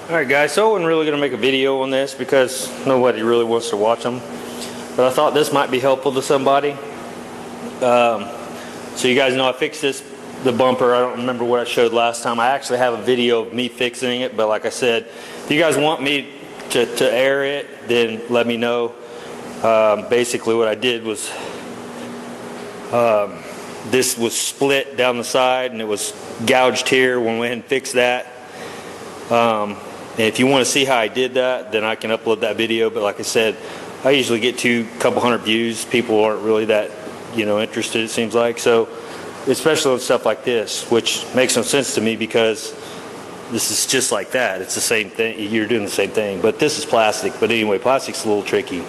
Alright guys, so I wasn't really going to make a video on this because nobody really wants to watch them. But I thought this might be helpful to somebody. So you guys know I fixed the bumper. I don't remember what I showed last time. I actually have a video of me fixing it, but like I said, if you guys want me to air it, then let me know. Basically what I did was this was split down the side and it was gouged here. When we went ahead and fixed that. And if you want to see how I did that, then I can upload that video. But like I said, I usually get couple hundred views. People aren't really that, interested, it seems like. So, especially on stuff like this, which makes no sense to me because this is just like that. It's the same thing. You're doing the same thing. But this is plastic. But anyway, plastic's a little tricky.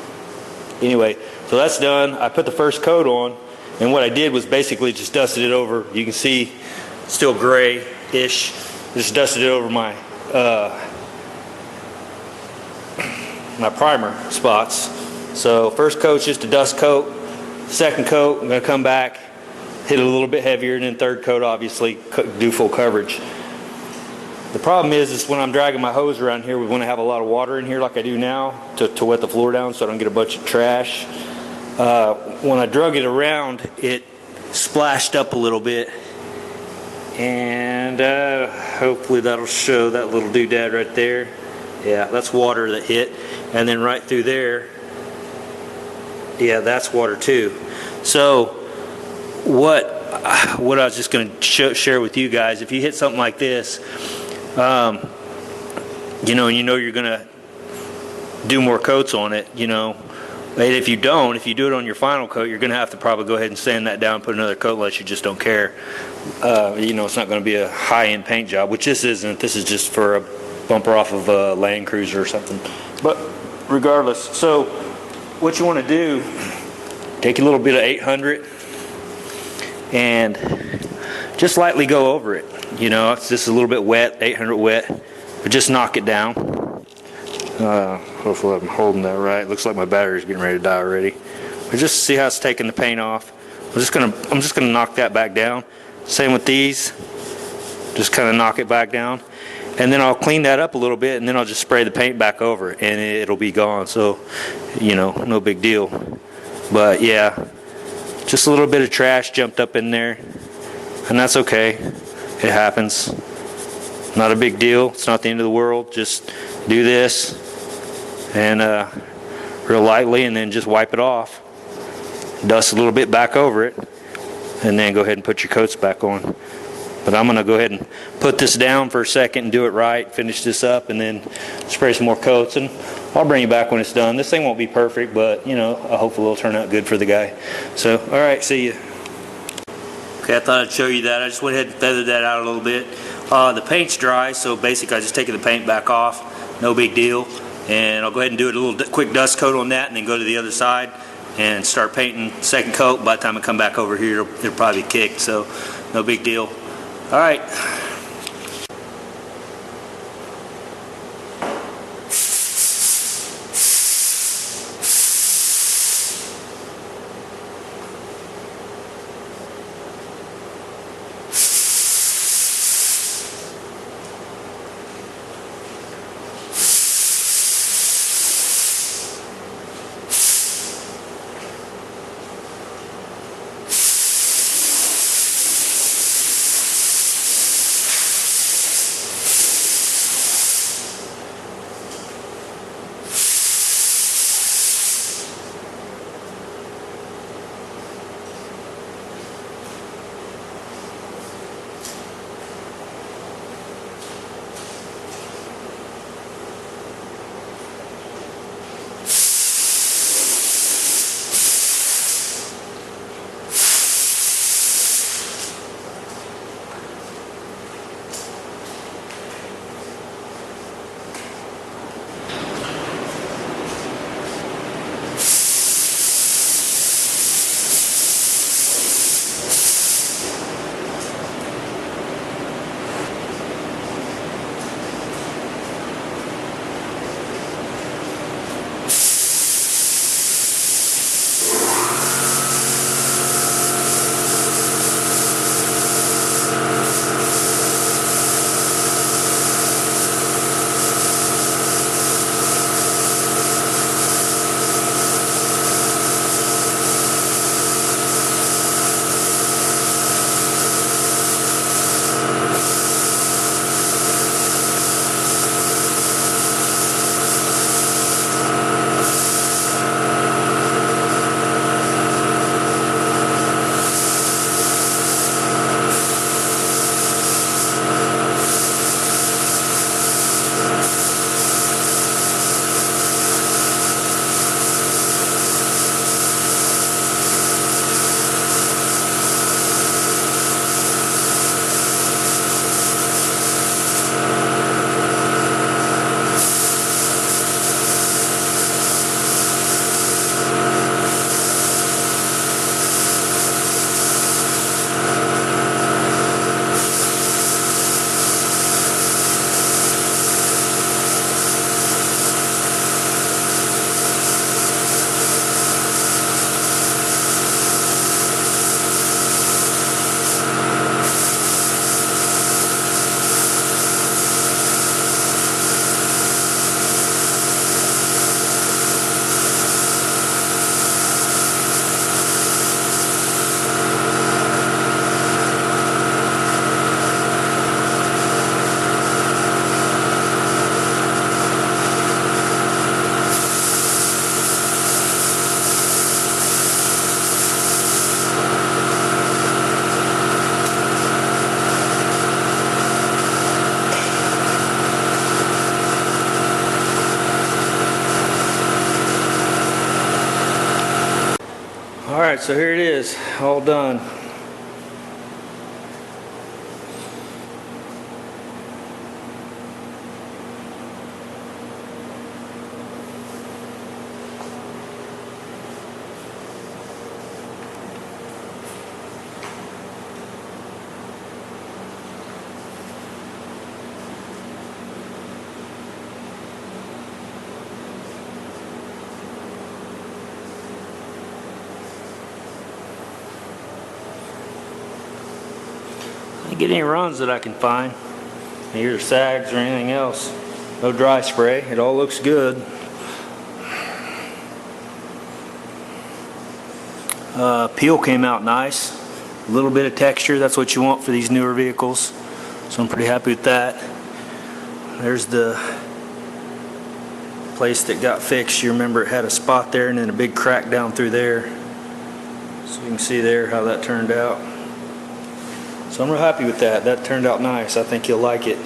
Anyway, so that's done. I put the first coat on, and what I did was basically just dusted it over. You can see it's still gray-ish. Just dusted it over my primer spots. So first coat's just a dust coat. Second coat, I'm going to come back, hit it a little bit heavier, and then third coat, obviously, do full coverage. The problem is when I'm dragging my hose around here, we want to have a lot of water in here like I do now to wet the floor down so I don't get a bunch of trash. When I drug it around, it splashed up a little bit. And hopefully that'll show that little doodad right there. Yeah, that's water that hit. And then right through there, yeah, that's water too. So what I was just going to share with you guys, if you hit something like this, and you're going to do more coats on it, and if you do it on your final coat, you're going to have to probably go ahead and sand that down and put another coat unless you just don't care. It's not going to be a high-end paint job, which this isn't. This is just for a bumper off of a Land Cruiser or something. But regardless, so what you want to do, take a little bit of 800 and just lightly go over it. It's just a little bit wet, 800 wet, but just knock it down. Hopefully I'm holding that right. Looks like my battery's getting ready to die already. But just see how it's taking the paint off. I'm just gonna knock that back down. Same with these. Just kind of knock it back down, and then I'll clean that up a little bit, and then I'll just spray the paint back over it, and it'll be gone. So, no big deal. But yeah, just a little bit of trash jumped up in there, and that's okay. It happens. Not a big deal. It's not the end of the world. Just do this and real lightly, and then just wipe it off. Dust a little bit back over it, and then go ahead and put your coats back on. But I'm going to go ahead and put this down for a second and do it right, finish this up, and then spray some more coats, and I'll bring you back when it's done. This thing won't be perfect, but hopefully it'll turn out good for the guy. So, all right, see you. Okay, I thought I'd show you that. I just went ahead and feathered that out a little bit. The paint's dry, so basically I just taken the paint back off. No big deal. And I'll go ahead and do a little quick dust coat on that, and then go to the other side and start painting second coat. By the time I come back over here, it'll probably be kicked, so no big deal. All right. Alright, so here it is, all done. I didn't get any runs that I can find, either sags or anything else. No dry spray. It all looks good. Peel came out nice. A little bit of texture. That's what you want for these newer vehicles. So I'm pretty happy with that. There's the place that got fixed. You remember it had a spot there and then a big crack down through there. So you can see there how that turned out. So I'm real happy with that. That turned out nice. I think you'll like it.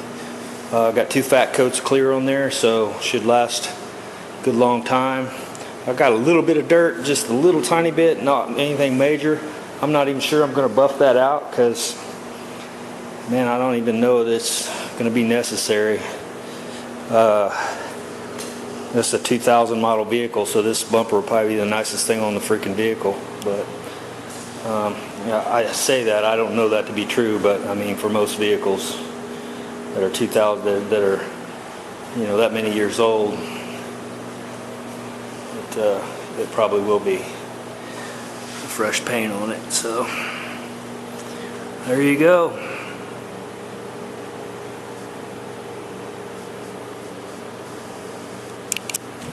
Got 2 fat coats clear on there, so should last a good long time. I've got a little bit of dirt, just a little tiny bit, not anything major. I'm not even sure I'm going to buff that out because, man, I don't even know that it's going to be necessary. This is a 2000 model vehicle, so this bumper will probably be the nicest thing on the freaking vehicle. But yeah, I say that, I don't know that to be true, but I mean for most vehicles that are 2000 that are, you know, that many years old, it probably will be fresh paint on it. So there you go.